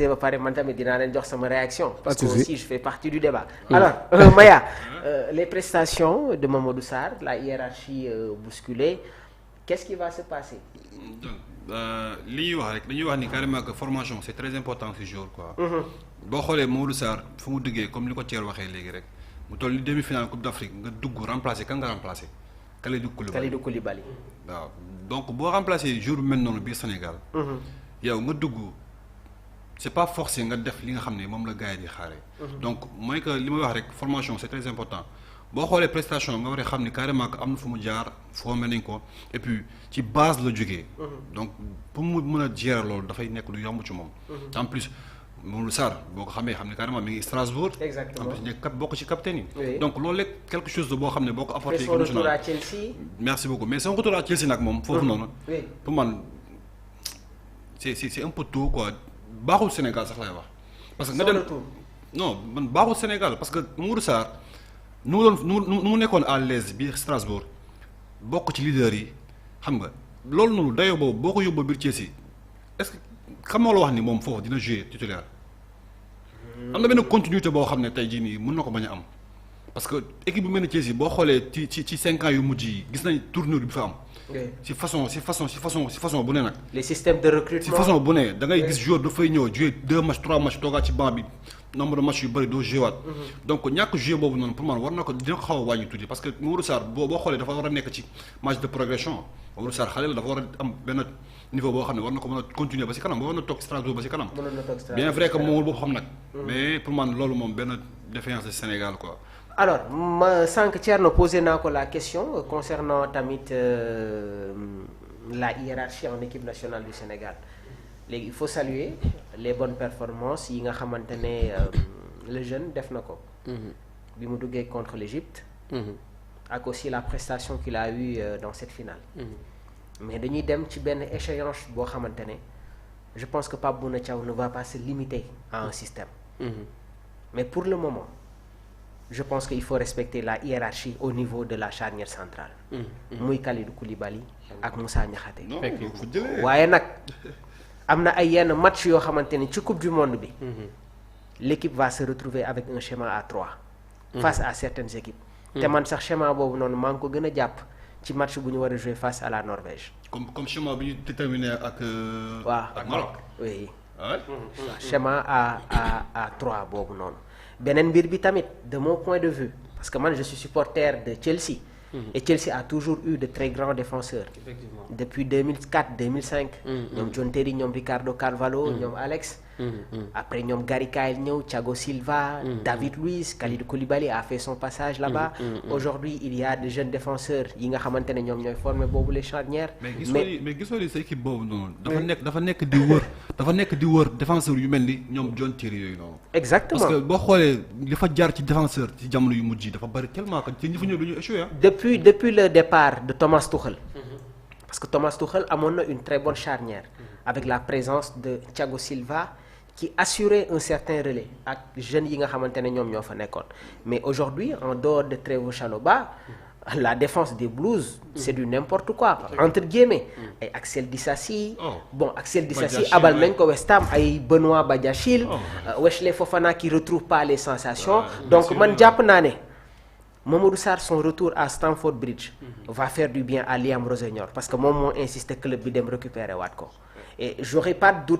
ba pare man tamit dinaa leen jox sama réaction parce que aussi je fais partie du débat. Alors Maya, les prestations de Mamadou Sarr, la hiérarchie bousculée, qu'est-ce qui va se passer? li ñuy wax rek dañuy wax ni carrément que formation c'est très important ci jour quoi. boo xoolee Mamadou Sarr fu mu duggee comme li ko Thier waxee léegi rek mu toll ni demi-finale Coupe d'Afrique nga dugg remplacer kan nga remplacer. Kalidou Koulibaly waaw donc boo remplacer jour bu mel noonu biir Sénégal. yow nga dugg. C'est pas forcé nga def li nga xam ne moom la gars yi di xaaree. donc mooy que li may wax rek formation c'est très important boo xoolee prestation nga war a xam ni carrément que am na fu mu jaar formé nañ ko et puis ci base la jógee. donc pour mu mën a gérer loolu dafay nekk lu yomb ci moom. en plus Mamadou Sarr boo ko xamee xam ne carrément mi ngi Strasbourg. exactement en plus nekk bokk ci capitaine yi. Oui. donc loolu lépp quelque chose de boo xam ne boo ko apporté. son retour à Chelsea. merci beaucoup mais son retour à Chelsea nag moom. foofu noonu. oui pour man c'est un peu tôt quoi. baaxul Sénégal sax lay wax. parce que nga dem non man baaxul Sénégal parce que Mamadou Sarr nu mu nekkoon à l'aise biir Strasbourg bokk ci leader yi xam nga loolu noonu dayoo boobu boo ko yóbboo biir Chelsea est-ce que xam nga la wax ni moom foofu dina jouer titulaire. am na benn continuité boo xam ne tey jii nii mën na ko bañ a am parce que équipe bu mel ni Chelsea boo xoolee ci 5 ans yu mujj yi gis nañ tournure bi fa am. ci façon bu ne nag. les systèmes de recrutement ci façon bu ne da ngay gis joueur dafay ñëw jouer 2 matchs 3 matchs toogaat ci banc bi nombre de matchs yu bëri doo joué waat. donc ñàkk jouer boobu noonu pour man war na ko dina ko xaw a wàññi tuuti parce que Mamadou Sarr boo xoolee dafa war a nekk ci marge de progression Mamadou Sarr xale la dafa war a am benn niveau boo xam ne war na ko mën a continuer ba ci kanam war na toog Strasbourg ba ci kanam. bien vrai que moomul boobu xam nag. mais pour man loolu moom benn défaillance de Sénégal quoi. alors ma sànq Thierno posé naa ko la question concernant tamit la hiérarchie en équipe nationale du Sénégal léegi il faut saluer les bonnes performances yi nga xamante ne le jeune def na ko. bi mu duggee contre l'Égypte. ak aussi la prestation qu'il a eue dans cette finale. mais dañuy dem ci benn échéance boo xamante ne je pense que Pape Bouna Thiaw ne va pas se limiter à un système. mais pour le moment. je pense qu'il faut respecter la hiérarchie au niveau de la charnière centrale. muy Kalidou Koulibaly ak Moussa Niakhaté. waaye nag am na ay yenn match yoo xamante ni ci coupe du monde bi. l'équipe va se retrouver avec un schéma à 3. face à certaines équipes. te man sax schéma boobu noonu maa ngi ko gën a jàpp ci match bu ñu war a jouer face à la Norvège. comme schéma bi ñu déterminé ak. waaw ak Maroc. oui. ah schéma à 3 boobu noonu. beneen mbir bi tamit de mon point de vue parce que man je suis supporter de Chelsea. et Chelsea a toujours eu de très grands défenseurs. Effectivement. depuis 2004 2005. ñoom John Terry ñoom Ricardo Carvalho. ñoom Alex. après ñoom Gary Cahill ñëw Thiago Silva. David Luiz Kalidou Koulibaly a fait son passage là-bas. aujourd'hui il y a de jeunes défenseurs yi nga xamante ne ñoom ñooy former boobu les charnières. mais gisoo li sa équipe boobu noonu. dafa nekk di wër défenseurs yu mel ni ñoom John Terry yooyu noonu. exactement parce que boo xoolee li fa jaar ci défenseur ci jamono yu mujj yi dafa bari tellement que ci ñi fa ñëw dañuy échoué depuis le départ de Thomas Tuchel. parce que Thomas Tuchel amoon na une très bonne charnière. avec la présence de Thiago Silva. qui assurait un certain relais ak jeunes yi nga xamante ne ñoom ñoo fa nekkoon mais aujourd'hui en dehors de Trevoh Chalobah la défense des Blues c'est du n'importe quoi entre guillemets ay Axel Disasi bon Axel Disasi abal nañ ko West Ham ay Benoît Badiachile Wesley Fofana qui retrouve pas les sensations donc man jàpp naa ne Mamadou Sarr son retour à Stamford Bridge va faire du bien à Liam Rossignol parce que moom moo insisté club bi dem récupérer waat ko et j'ai pas de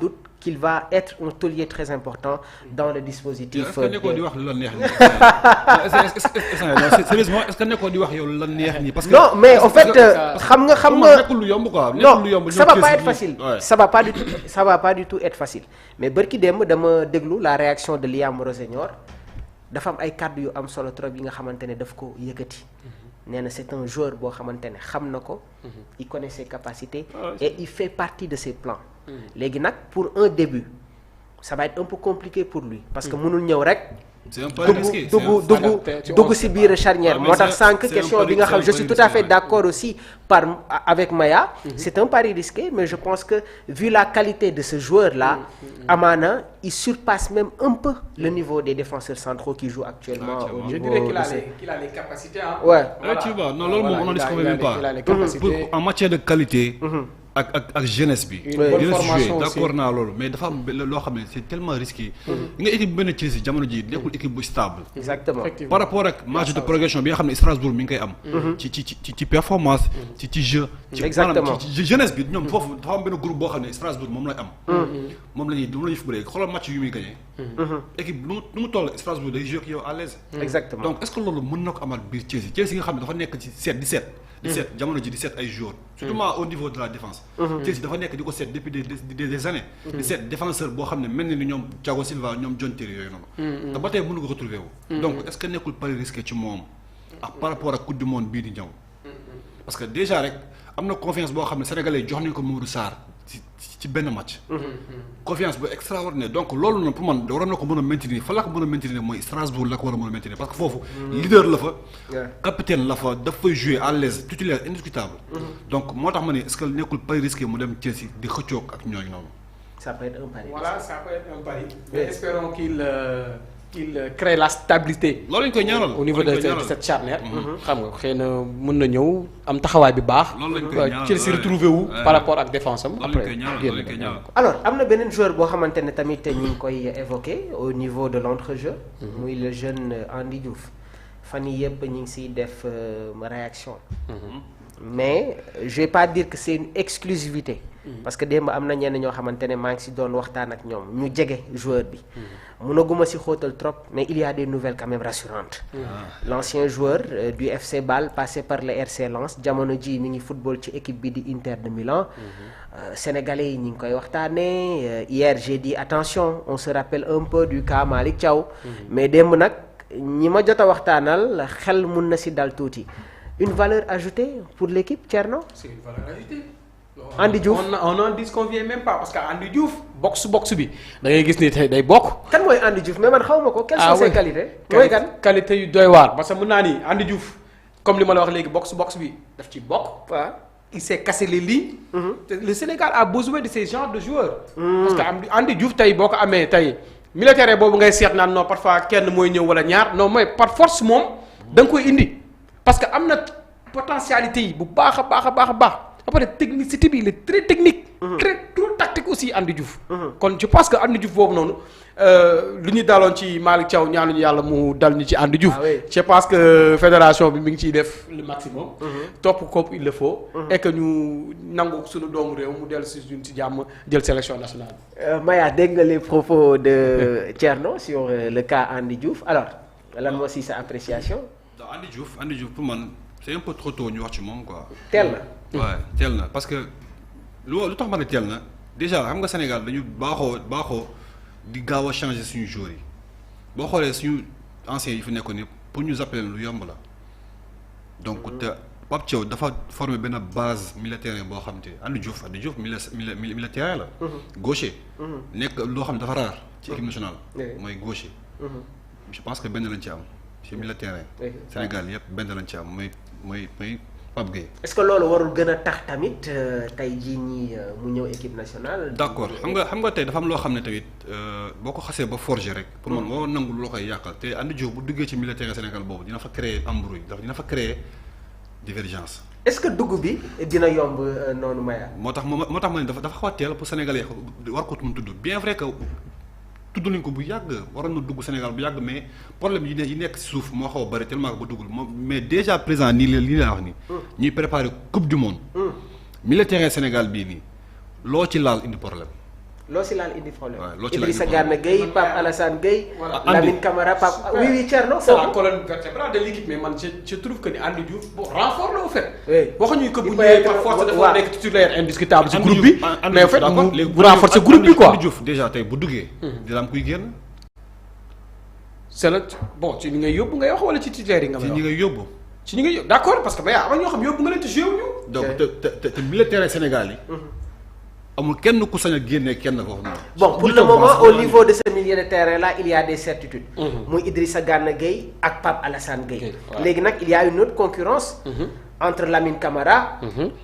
doute qu'il va être un taulier très important dans le dispositif. est-ce que nekkoo di wax lu la neex nii sérieusement est-ce que nekkoo di wax yow lu la neex nii parce que non mais en fait xam nga nekkul lu yomb quoi non ça va pas être facile ça va pas du tout être facile mais bërki démb dama déglu la réaction de Liam Rossignol dafa am ay kàddu yu am solo trop yi nga xamante ne daf ko yëkkati nee na c'est un joueur boo xamante ne xam na ko il connaît ses capacités et il fait partie de ses plans léegi nag pour un début ça va être un peu compliqué pour lui parce que mënul ñëw rek dugg si biir charnière moo tax sànq question bi nga xam je suis tout à fait d'accord aussi avec Maya c'est un pari risqué mais je pense que vu la qualité de ce joueur là amaana il surpasse même un peu le niveau des défenseurs centraux qui jouent actuellement au niveau. Je dirais qu'il a les capacités ouais tu vois non loolu moom on n'en discute même pas il a les capacités en matière de qualité ak jeunesse bi. jeunesse joué d'accord naa loolu mais dafa am loo xam ne c'est tellement risqué. nga équipe bu benn Chelsea jamono ji nekkul équipe bu stable. exactement par rapport ak marge de progression bi nga xam ne Strasbourg mi ngi koy am. ci performance. ci jeu. exactement ci jeunesse bi ñoom foofu dafa am benn groupe boo xam ne Strasbourg moom lay am. moom la ñuy footballé xoolal match yu muy gagné. équipe nu mu toll Strasbourg day joué ak yow à l'aise. exactement donc est-ce que loolu mën na ko amaat biir Chelsea nga xam ne dafa nekk ci 17 jamono ji 17 ay joueurs. surtout au niveau de la défense. Chelsea dafa nekk di ko seet depuis des années. di seet défenseur boo xam ne mel ni ñoom Thiago Silva ñoom John Terry yooyu noonu. te ba tey mënu ko retrouver wu. donc est-ce que nekkul pari risqué ci moom ak par rapport ak coupe du monde bii di ñëw. parce que déjà rek am na confiance boo xam ne sénégalais jox nañu ko Mamadou Sarr ci benn match. confiance bu extraordinaire donc loolu noonu pour man waroon na ko mën a maintenir fa la ko mën a maintenir mooy Strasbourg la ko war a mën a maintenir parce que foofu. leader la fa. capitaine la fa daf fay jouer à l'aise titulaire indiscutable. donc moo tax ma ne est-ce que nekkul pari risqué mu dem Chelsea di xëccoog ak ñooñu noonu. ça peut être un pari. voilà ça peut être un pari. mais espérons qu'il crée la stabilité. loolu lañ koy ñaanal au niveau de cette charnière. xam nga xëy na mën na ñëw am taxawaay bi baax. loolu lañ koy ñaanal Chelsea retrouvé wu par rapport ak défense am. après alors am na beneen joueur boo xamante ne tamit ñu ngi koy évoqué au niveau de l'entrejeu. muy le jeune Andy Diouf. fan yii yëpp ñu ngi siy def réaction. mais je vais pas dire que c'est une exclusivité. parce que démb am na ñenn ñoo xamante ne maa ngi si doon waxtaan ak ñoom ñu jege joueur bi. mënaguma si xóotal trop mais il y a des nouvelles quand même rassurantes. L'ancien joueur du FC Bâle passé par le RC Lens jamono ji mi ngi football ci équipe bi di Inter de Milan. Sénégalais yi ñu ngi koy waxtaanee hier j'ai dit attention on se rappelle un peu du cas Malick Thiaw. mais démb nag ñi ma jot a waxtaanal xel mun na si dal tuuti. Une valeur ajoutée pour l'équipe Thierno. C'est une valeur ajoutée. Andy Diouf on n'en disconvient même pas parce que Andy Diouf box bi da ngay gis ni tey day bokk. kan mooy Andy Diouf mais man xaw ma ko. quelles sont ses qualités. mooy kan qualité yu doy waar parce que mën naa ni Andy Diouf comme li ma la wax léegi box bi daf ci bokk. waaw il s'est cassé les lignes. Le Sénégal a besoin de ces genres de joueurs. parce que Andy Diouf tey boo ko amee tey militaire boobu ngay seet naan non parfois kenn mooy ñëw wala ñaar non mooy par force moom da nga koy indi parce que am na potentialité yi bu baax a baax. après technicité bi il est très technique. très trop tactique aussi Andy Diouf. kon je pense que Andy Diouf boobu noonu lu ñu daloon ci Malick Thiaw ñaanuñu yàlla mu dal ñu ci Andy Diouf. je pense que fédération bi mi ngi ciy def le maximum. topp ko il le faut. et que ñu nangu suñu doomu réew mu dellu si ñun si jàmm jël sélection nationale. Maya dégg nga les propos de Thierno sur le cas Andy Diouf alors lan moo si sa appréciation. Andy Diouf pour man c'est un peu trop tôt ñu wax ci moom quoi. teel na. waaw teel na parce que lu tax ma ne teel na déjà xam nga Sénégal dañu baaxoo di gaaw a changer suñu joueurs yi boo xoolee suñu anciens yi fi nekkoon ni pour ñu appeler lu yomb la donc te Pape Thiaw dafa former benn base militaire boo xam te Andy Diouf militaire la. gaucher. nekk loo xam ne dafa rare ci équipe nationale. mooy gaucher. je pense que benn lañ ci am ci militaire Sénégal yëpp benn lañ ci am mooy Pape Gueye. est-ce que loolu warul gën a tax tamit tey jii nii mu ñëw équipe nationale. d'accord xam nga tey dafa am loo xam ne tamit boo ko xasee ba forger rek. pour man moo nangu loo koy yàqal te Andy Diouf bu duggee ci militaire Sénégal boobu dina fa créer embrouille dina fa créer divergence. est-ce que dugg bi dina yomb noonu Maya. moo tax ma ne dafa xaw a teel pour Sénégalais war ko mun tudd bien vrai que. tudd nañ ko bu yàgg waroon na dugg Sénégal bu yàgg mais problème yi nekk ci suuf moo xaw a bari tellement que ba duggul moom mais déjà présent lii laa wax nii. ñuy préparer coupe du monde. militaire Sénégal bii nii loo ci laal indi problème. loo ci laal indi problème. waaw loo ci laal indi Idrissa Gana Gueye Pape Alassane Gueye. Lamine Camara Pape oui Thierno. c'est la colonne vertébrale de l'équipe mais man je trouve que ni Andy Diouf bon renfort la au fait. waxuñu que bu ñëwee par force dafa nekk titulaire indiscutable ci groupe bi. mais en fait mu renforcer groupe bi quoi. Andy Diouf déjà tey bu duggee. dina am kuy génn. c'est la bon ci ñi ngay yóbbu ngay wax wala ci titulaire yi nga may wax. ci ñi ngay yóbbu. ci ñi ngay yóbbu d'accord parce que ba yaa am ñoo xam yóbbu nga leen ci joué wu ñu. donc te militaire Sénégal yi. amul kenn ku sañ a génnee kenn foofu noonu. bon pour le moment au niveau de ce milieu de terrain là il y a des certitudes. muy Idrissa Gana Gueye ak Pape Alassane Gueye. léegi nag il y a une autre concurrence. entre Lamine Camara.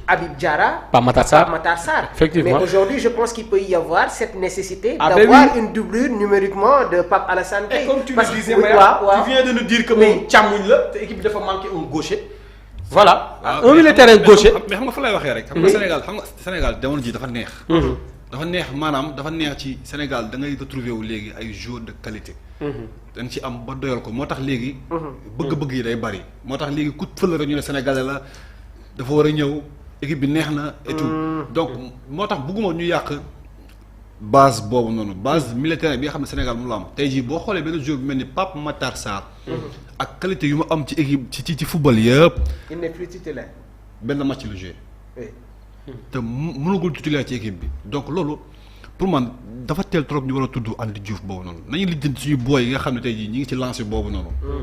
Habib Diarra. Pape Matar Sarr. Effectivement. Mais aujourd'hui je pense qu'il peut y avoir cette nécessité d'avoir une doublure numériquement de Pape Alassane Gueye. Et comme tu le disais, tu viens de nous dire que moom càmmuñ la te équipe bi dafa manqué un gaucher. voilà waaw, un milieu de terrain gaucher. mais xam nga fa lay waxee rek. xam nga Sénégal jamono ji dafa neex. dafa neex maanaam dafa neex ci Sénégal da ngay retrouver wu léegi ay joueurs de qualité. dañ ci am ba doyal ko moo tax léegi. bëgg-bëgg yi day bari. moo tax léegi ku fële rek ñu ne Sénégalais la dafa war a ñëw équipe bi neex na et tout donc moo tax bëgguma ñu yàq base boobu noonu base militaire bi nga xam ne Sénégal mu la am tey jii boo xoolee benn joueur bu mel ni Pape Matar Sarr. ak qualité yu mu am ci équipe ci football yëpp. il n'est plus titulaire. benn match la joué. oui. te mënagul titulaire ci équipe bi donc loolu pour man dafa teel trop ñu war a tudd Andy Diouf boobu noonu nañu lijjanti suñu booy yi nga xam ne tey jii ñi ngi ci lancé boobu noonu.